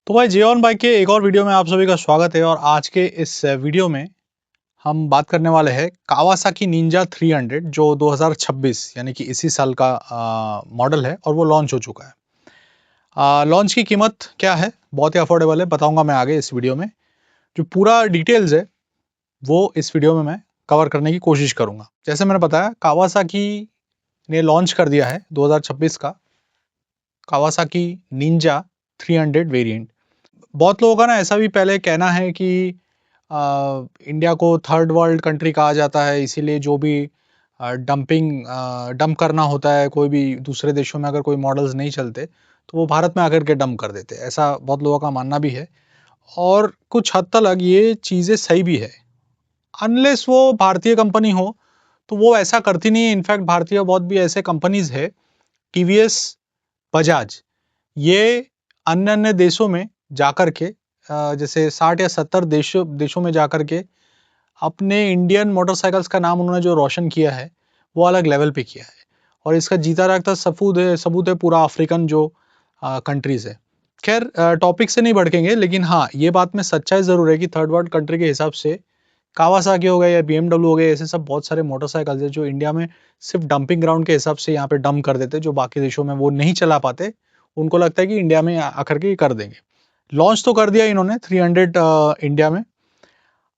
तो भाई Xeon bike के एक और वीडियो में आप सभी का स्वागत है। और आज के इस वीडियो में हम बात करने वाले हैं कावासाकी निंजा 300 जो 2026 यानी कि इसी साल का मॉडल है और वो लॉन्च हो चुका है। लॉन्च की कीमत क्या है, बहुत ही अफोर्डेबल है, बताऊंगा मैं आगे इस वीडियो में। जो पूरा डिटेल्स है वो इस वीडियो में मैं कवर करने की कोशिश करूंगा। जैसे मैंने बताया, कावासाकी ने लॉन्च कर दिया है 2026 का कावासाकी निंजा 300 वेरिएंट। बहुत लोगों का ना ऐसा भी पहले कहना है कि इंडिया को थर्ड वर्ल्ड कंट्री कहा जाता है, इसीलिए जो भी डंप करना होता है, कोई भी दूसरे देशों में अगर कोई मॉडल्स नहीं चलते तो वो भारत में आकर के डंप कर देते हैं, ऐसा बहुत लोगों का मानना भी है। और कुछ हद तक ये चीज़ें सही भी है, अनलेस वो भारतीय कंपनी हो तो वो ऐसा करती नहीं है। इनफैक्ट भारतीय बहुत भी ऐसे कंपनीज है, टीवीएस, बजाज, ये अन्य अन्य देशों में जाकर के जैसे 60 या 70 देशों में जाकर के अपने इंडियन मोटरसाइकिल्स का नाम उन्होंने जो रोशन किया है वो अलग लेवल पे किया है। और इसका जीता जागता सबूत है पूरा अफ्रीकन जो कंट्रीज है। खैर, टॉपिक से नहीं भड़केंगे, लेकिन हाँ ये बात में सच्चाई जरूर है कि थर्ड वर्ल्ड कंट्री के हिसाब से कावासाकी हो गए या बीएमडब्ल्यू हो गए, ऐसे सब बहुत सारे मोटरसाइकिल्स है जो इंडिया में सिर्फ डंपिंग ग्राउंड के हिसाब से यहाँ पे डंप कर देते, जो बाकी देशों में वो नहीं चला पाते। उनको लगता है कि इंडिया में आकर के कर देंगे। लॉन्च तो कर दिया इन्होंने 300 इंडिया में।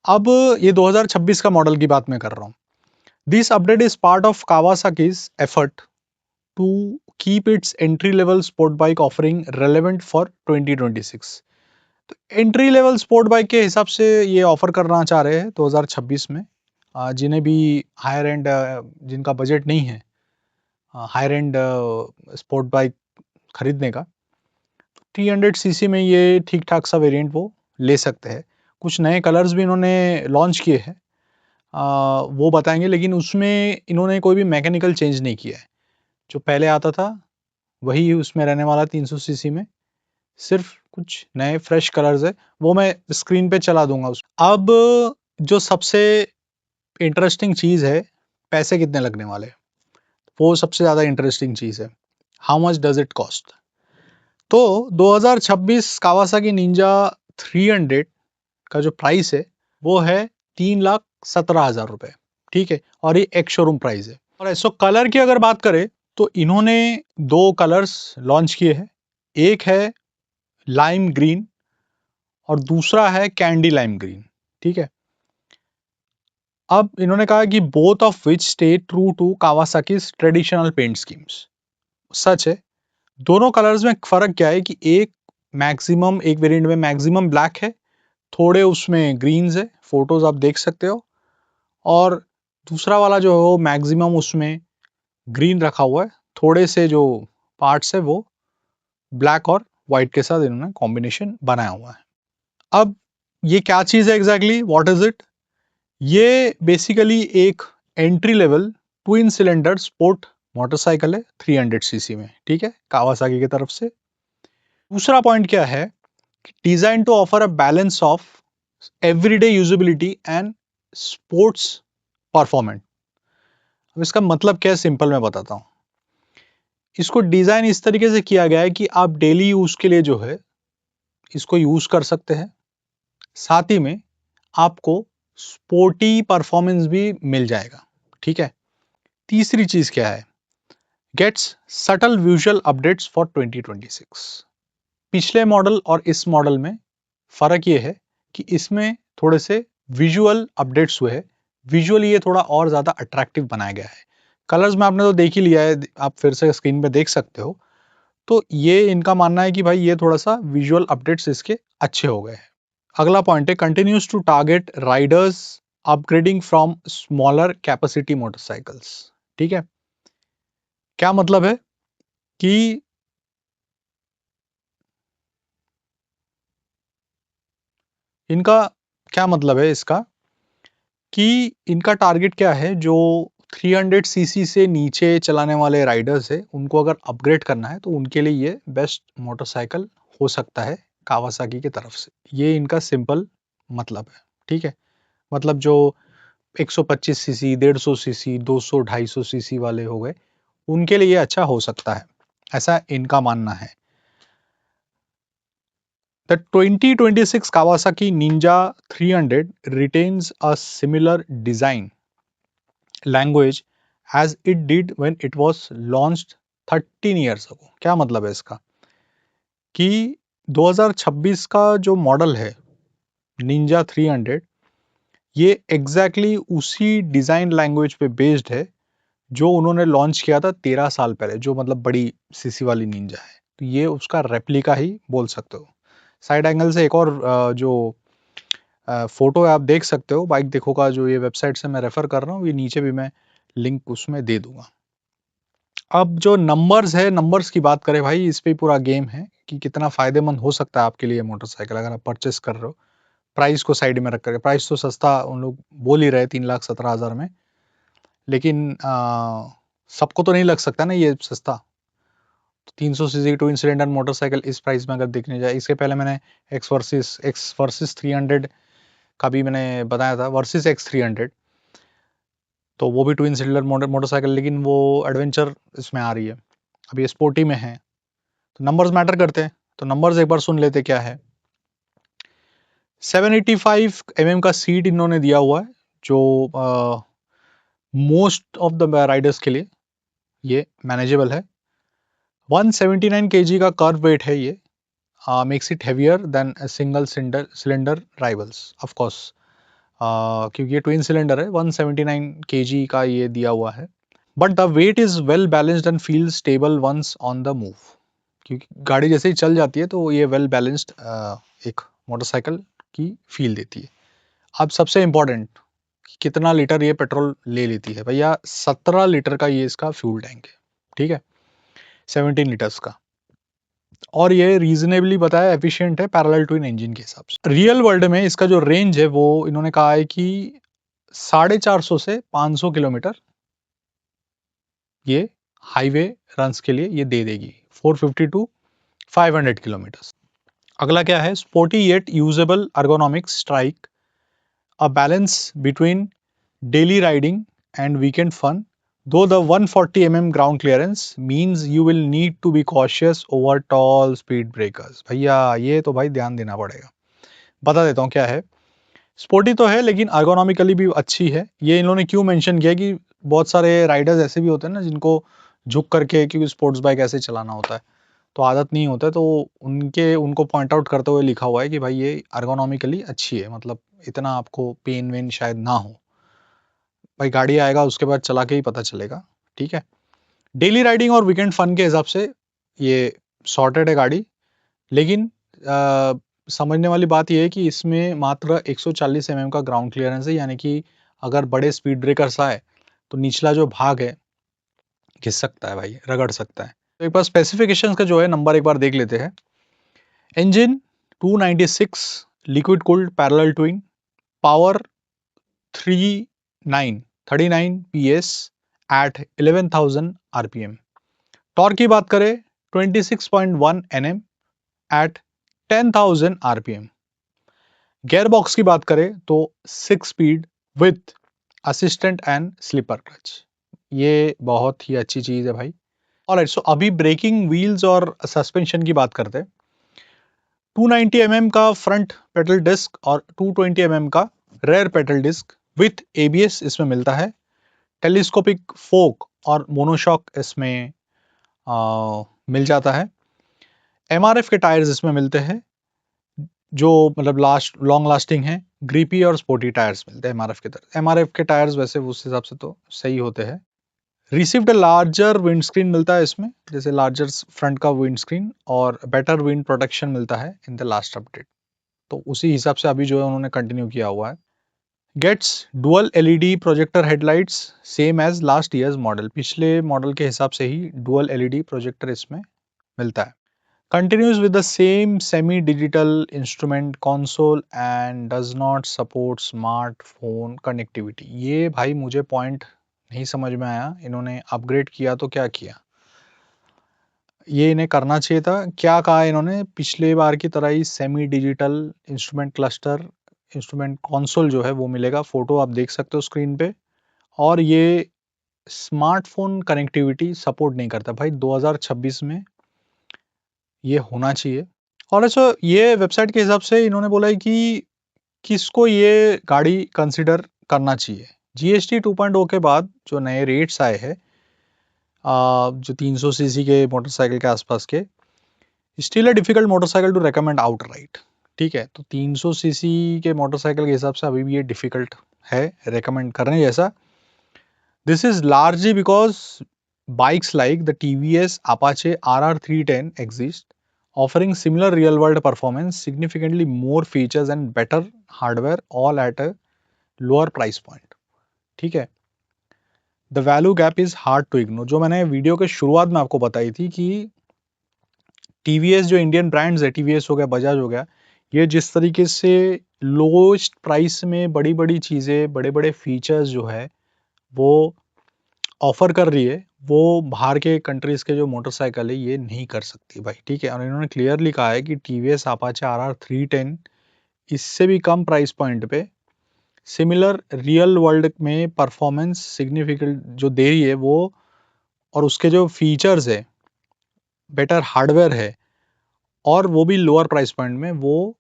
अब ये 2026 का मॉडल की बात मैं कर रहा हूँ। This update is part of Kawasaki's effort to keep its entry level sport bike offering relevant for 2026। तो एंट्री लेवल स्पोर्ट बाइक के हिसाब से ये ऑफर करना चाह रहे हैं 2026 में। जिन्हें भी हायर एंड, जिनका बजट नहीं है हायर एंड स्पोर्ट बाइक खरीदने का, 300 सीसी में ये ठीक ठाक सा वेरिएंट वो ले सकते हैं। कुछ नए कलर्स भी इन्होंने लॉन्च किए हैं, वो बताएंगे, लेकिन उसमें इन्होंने कोई भी मैकेनिकल चेंज नहीं किया है। जो पहले आता था वही उसमें रहने वाला 300 सीसी में, सिर्फ कुछ नए फ्रेश कलर्स है, वो मैं स्क्रीन पे चला दूंगा अब जो सबसे इंटरेस्टिंग चीज़ है, पैसे कितने लगने वाले, वो सबसे ज़्यादा इंटरेस्टिंग चीज़ है। How much does it cost. तो 2026 कावासाकी निंजा 300 का जो प्राइस है वो है 3,17,000 रुपए, ठीक है। और ये एक शोरूम प्राइस है। और ऐसो कलर की अगर बात करें तो इन्होंने दो कलर्स लॉन्च किए हैं। एक है लाइम ग्रीन और दूसरा है कैंडी लाइम ग्रीन, ठीक है। अब इन्होंने कहा कि both of which stay true to Kawasaki traditional paint schemes. सच है, दोनों कलर्स में फर्क क्या है कि एक वेरिएंट में मैक्सिमम ब्लैक है, थोड़े उसमें ग्रीन्स है, फोटोज आप देख सकते हो। और दूसरा वाला जो है वो मैक्सिमम उसमें ग्रीन रखा हुआ है, थोड़े से जो पार्ट्स है वो ब्लैक और वाइट के साथ इन्होंने कॉम्बिनेशन बनाया हुआ है। अब ये क्या चीज़ है एग्जैक्टली, व्हाट इज इट। ये बेसिकली एक entry level twin cylinder sport motorcycle है 300 सीसी में, ठीक है, कावासाकी की तरफ से। दूसरा पॉइंट क्या है, design to offer a balance of everyday usability and sports performance. अब इसका मतलब क्या है, सिंपल मैं बताता हूं। इसको डिजाइन इस तरीके से किया गया है कि आप डेली यूज के लिए जो है इसको यूज कर सकते हैं, साथ ही में आपको स्पोर्टी परफॉर्मेंस भी मिल जाएगा, ठीक है। तीसरी चीज क्या है, gets subtle visual updates for 2026। पिछले मॉडल और इस मॉडल में फर्क ये है कि इसमें थोड़े से विजुअल अपडेट्स हुए हैं। विजुअली ये थोड़ा और ज्यादा अट्रैक्टिव बनाया गया है। कलर्स में आपने तो देख ही लिया है, आप फिर से स्क्रीन पे देख सकते हो। तो ये इनका मानना है कि भाई ये थोड़ा सा विजुअल अपडेट्स इसके अच्छे हो गए हैं। अगला पॉइंट है, continues to target riders upgrading from smaller capacity motorcycles, ठीक है। क्या मतलब है कि इनका क्या मतलब है इसका कि इनका टारगेट क्या है, जो 300 सीसी से नीचे चलाने वाले राइडर्स है उनको अगर अपग्रेड करना है तो उनके लिए ये बेस्ट मोटरसाइकिल हो सकता है कावासाकी की तरफ से। ये इनका सिंपल मतलब है, ठीक है। मतलब जो 125 सीसी, 150 सीसी, 200, 250 सीसी वाले हो गए, उनके लिए अच्छा हो सकता है, ऐसा इनका मानना है। The 2026 Kawasaki Ninja 300 retains a similar design language as it did when it was launched 13 years ago. क्या मतलब है इसका कि 2026 का जो मॉडल है निंजा 300 ये एग्जैक्टली उसी डिज़ाइन लैंग्वेज पे बेस्ड है जो उन्होंने लॉन्च किया था 13 साल पहले, जो मतलब बड़ी सीसी वाली निंजा है। तो ये उसका रेप्लिका ही बोल सकते हो। साइड एंगल से एक और जो फोटो है आप देख सकते हो, बाइक देखो का जो ये वेबसाइट से मैं रेफर कर रहा हूँ, ये नीचे भी मैं लिंक उसमें दे दूंगा। अब जो नंबर्स है, नंबर्स की बात करें भाई, इस पे पूरा गेम है कि कितना फायदेमंद हो सकता है आपके लिए मोटरसाइकिल अगर आप परचेस कर रहे हो। प्राइस को साइड में रख कर, प्राइस तो सस्ता उन लोग बोल ही रहे 3,17,000 में, लेकिन सबको तो नहीं लग सकता ना ये सस्ता। तो 300 सीसी टू सिलेंडर मोटरसाइकिल इस प्राइस में अगर देखने जाए, इसके पहले मैंने एक्स वर्सेस 300 का भी मैंने बताया था, वर्सेस X300, तो वो भी ट्विन सिलेंडर मोटरसाइकिल, लेकिन वो एडवेंचर इसमें आ रही है, अब ये स्पोर्टी में है। तो नंबर्स मैटर करते हैं, तो नंबर्स एक बार सुन लेते क्या है। 785 mm का सीट इन्होंने दिया हुआ है, जो मोस्ट ऑफ द राइडर्स के लिए ये मैनेजेबल है। 179 kg का कर्व वेट है ये, makes it heavier than single cylinder rivals of course, क्योंकि ये ट्विन सिलेंडर है। 179 kg का ये दिया हुआ है, but the weight is well balanced and feel stable once on the move, क्योंकि गाड़ी जैसे ही चल जाती है तो ये वेल बैलेंस्ड एक मोटरसाइकिल की फील देती है। अब सबसे इम्पोर्टेंट, कितना लीटर ये पेट्रोल ले लेती है भैया, 17 लीटर का ये इसका फ्यूल टैंक है, ठीक है, 17 लीटर्स का, और ये रीजनेबली बताया एफिशिएंट है पैरेलल ट्विन इंजन के हिसाब से। रियल वर्ल्ड में इसका जो रेंज है वो इन्होंने कहा है कि 450 से 500 किलोमीटर ये हाईवे रन्स के लिए ये दे देगी, 450 टू 500 किलोमीटर। अगला क्या है, sporty yet usable ergonomics strike a balance between daily riding and weekend fun, though the 140 mm ground clearance means you will need to be cautious over tall speed breakers। भैया ये तो भाई ध्यान देना पड़ेगा, बता देता हूँ क्या है। स्पोर्टी तो है लेकिन ergonomically भी अच्छी है। ये इन्होंने क्यों मेंशन किया कि बहुत सारे राइडर्स ऐसे भी होते हैं ना जिनको झुक करके, क्योंकि स्पोर्ट्स बाइक ऐसे चलाना होता है तो आदत नहीं होता है, तो उनको पॉइंट आउट करते हुए लिखा हुआ है कि भाई ये ergonomically अच्छी है, मतलब इतना आपको पेन वेन शायद ना हो। भाई गाड़ी आएगा उसके बाद चला के ही पता चलेगा, ठीक है। डेली राइडिंग और वीकेंड फन के हिसाब से ये सॉर्टेड है गाड़ी, लेकिन समझने वाली बात यह है कि इसमें मात्र 140 mm का ग्राउंड क्लियरेंस है, यानी कि अगर बड़े स्पीड ब्रेकर्स आए तो निचला जो भाग है घिस सकता है भाई, रगड़ सकता है। तो एक बार स्पेसिफिकेशंस का जो है नंबर एक बार देख लेते हैं। Engine 296 liquid cooled parallel twin, power 39 PS at 11,000 RPM। Torque की बात करें 26.1 Nm at 10,000 RPM। Gear box की बात करें तो 6 speed with assistant and slipper clutch, ये बहुत ही अच्छी चीज है भाई। ऑलराइट, सो अभी ब्रेकिंग, व्हील्स और सस्पेंशन की बात करते हैं। 290 mm का फ्रंट पेडल डिस्क और 220 mm का rear pedal disc with ABS इसमें मिलता है। टेलीस्कोपिक फोक और मोनोशॉक इसमें मिल जाता है। MRF के टायर्स इसमें मिलते हैं, जो मतलब लॉन्ग लास्टिंग है। ग्रिपी और स्पोर्टी टायर्स मिलते हैं MRF की तरफ। MRF के टायर्स वैसे उस हिसाब से तो सही होते हैं। रिसीव्ड लार्जर विंड स्क्रीन मिलता है इसमें, जैसे लार्जर फ्रंट का विंड स्क्रीन, और बेटर विंड प्रोटेक्शन मिलता है इन द लास्ट अपडेट, तो उसी हिसाब से अभी जो है उन्होंने कंटिन्यू किया हुआ है। Gets dual LED projector headlights same as last year's model, पिछले मॉडल के हिसाब से ही डुअल LED प्रोजेक्टर इसमें मिलता है। Continues with the same semi-digital instrument console and does not support smartphone connectivity। ये भाई मुझे पॉइंट नहीं समझ में आया, इन्होंने अपग्रेड किया तो क्या किया, ये इन्हें करना चाहिए था। क्या कहा इन्होंने, पिछले बार की तरह ही semi digital instrument cluster, instrument console जो है वो मिलेगा, फोटो आप देख सकते हो स्क्रीन पे, और ये स्मार्टफोन कनेक्टिविटी सपोर्ट नहीं करता भाई। 2026 में ये होना चाहिए, और अच्छा ये वेबसाइट के हिसाब से इन्होंने बोला है कि किसको ये गाड़ी कंसिडर करना चाहिए। जीएसटी 2.0 के बाद जो नए रेट्स आए हैं जो 300 सीसी के मोटरसाइकिल के आसपास के, still a difficult motorcycle to recommend outright. ठीक है, तो 300 सीसी के मोटरसाइकिल के हिसाब से अभी भी ये डिफिकल्ट है रेकमेंड करने जैसा। This is largely because bikes like the TVS Apache RR310 exist, offering similar real-world performance, significantly more features and better hardware, all at a lower price point। ठीक है, the value gap is hard to ignore. जो मैंने video के शुरुआत में आपको बताई थी कि टीवीएस जो इंडियन ब्रांड्स है, टीवीएस हो गया, बजाज हो गया, ये जिस तरीके से लोएस्ट प्राइस में बड़ी बड़ी चीज़ें, बड़े बड़े फीचर्स जो है वो ऑफर कर रही है, वो बाहर के कंट्रीज के जो मोटरसाइकिल है ये नहीं कर सकती भाई। ठीक है, और इन्होंने क्लियरली कहा है कि टीवीएस अपाचे RR310 इससे भी कम प्राइस पॉइंट पे सिमिलर रियल वर्ल्ड में परफॉर्मेंस सिग्निफिकेंट जो दे रही है वो, और उसके जो फीचर्स है, बेटर हार्डवेयर है, और वो भी लोअर प्राइस पॉइंट में, वो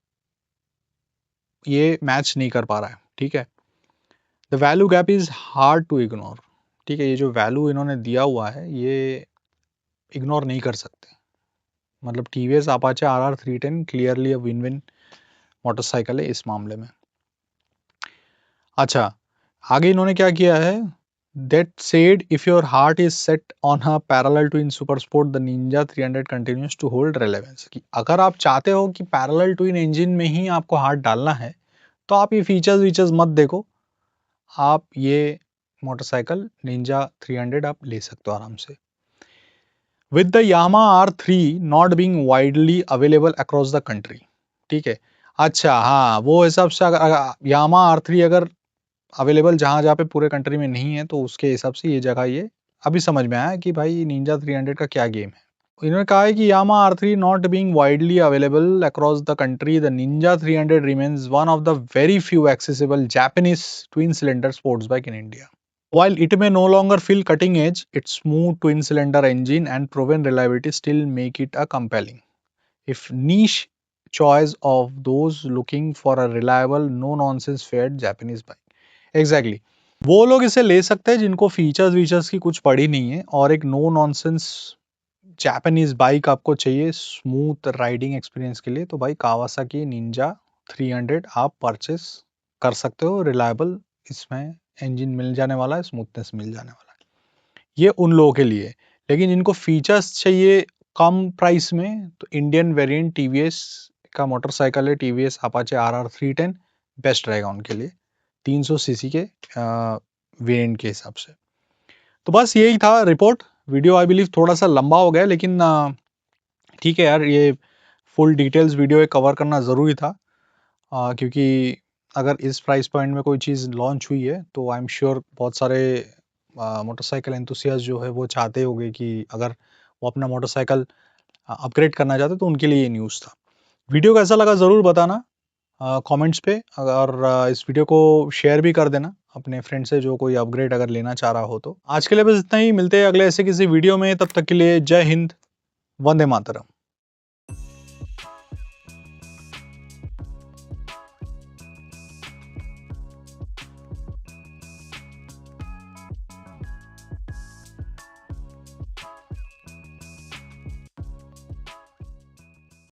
ये मैच नहीं कर पा रहा है। ठीक है, the value gap is hard to ignore. ठीक है, ये जो वैल्यू इन्होंने दिया हुआ है ये इग्नोर नहीं कर सकते। मतलब TVS Apache RR310 clearly a win win motorcycle है इस मामले में। अच्छा, आगे इन्होंने क्या किया है, that said if your heart is set on a parallel twin super sport the Ninja 300 continues to hold relevance. कि अगर आप चाहते हो कि पैरेलल ट्विन इंजन में ही आपको हार्ट डालना है तो आप ये फीचर्स मत देखो, आप ये मोटरसाइकिल निंजा 300 आप ले सकते हो आराम से। With the Yamaha R3 not being widely available across the country. ठीक है, अच्छा हाँ, वो हिसाब से अगर Yamaha R3 अगर अवेलेबल जहाँ जहाँ पे पूरे कंट्री में नहीं है तो उसके हिसाब से ये जगह, ये अभी समझ में आया कि भाई निंजा 300 का क्या गेम है। इन्होंने कहा है कि Yamaha R3 not being widely available across the country, the Ninja 300 remains one of the very few accessible Japanese twin-cylinder sports bike in India. While it may no longer feel cutting edge, its smooth twin-cylinder engine and proven reliability still make it a compelling, if niche, choice of those looking for a reliable, no-nonsense fair Japanese bike. Exactly. वो लोग इसे ले सकते हैं जिनको features वीचर्स की कुछ पड़ी नहीं है और एक नो नॉनसेंस जापानीज बाइक आपको चाहिए स्मूथ राइडिंग एक्सपीरियंस के लिए, तो भाई कावासाकी निंजा 300 आप परचेस कर सकते हो। रिलायबल इसमें इंजन मिल जाने वाला है, स्मूथनेस मिल जाने वाला है, ये उन लोगों के लिए। लेकिन जिनको फीचर्स चाहिए कम प्राइस में, तो इंडियन वेरिएंट टीवीएस का मोटरसाइकिल है, टीवीएस अपाचे RR310 बेस्ट रहेगा उनके लिए 300 सीसी के वेरिएंट के हिसाब से। तो बस यही था रिपोर्ट। वीडियो आई बिलीव थोड़ा सा लंबा हो गया, लेकिन ठीक है यार, ये फुल डिटेल्स वीडियो कवर करना ज़रूरी था, क्योंकि अगर इस प्राइस पॉइंट में कोई चीज़ लॉन्च हुई है तो आई एम श्योर बहुत सारे मोटरसाइकिल एंथुसियास्ट जो है वो चाहते होंगे कि अगर वो अपना मोटरसाइकिल अपग्रेड करना चाहते तो उनके लिए ये न्यूज़ था। वीडियो कैसा लगा ज़रूर बताना कमेंट्स पे, और इस वीडियो को शेयर भी कर देना अपने फ्रेंड से जो कोई अपग्रेड अगर लेना चाह रहा हो तो। आज के लिए बस इतना ही, मिलते हैं अगले ऐसे किसी वीडियो में, तब तक के लिए जय हिंद, वंदे मातरम।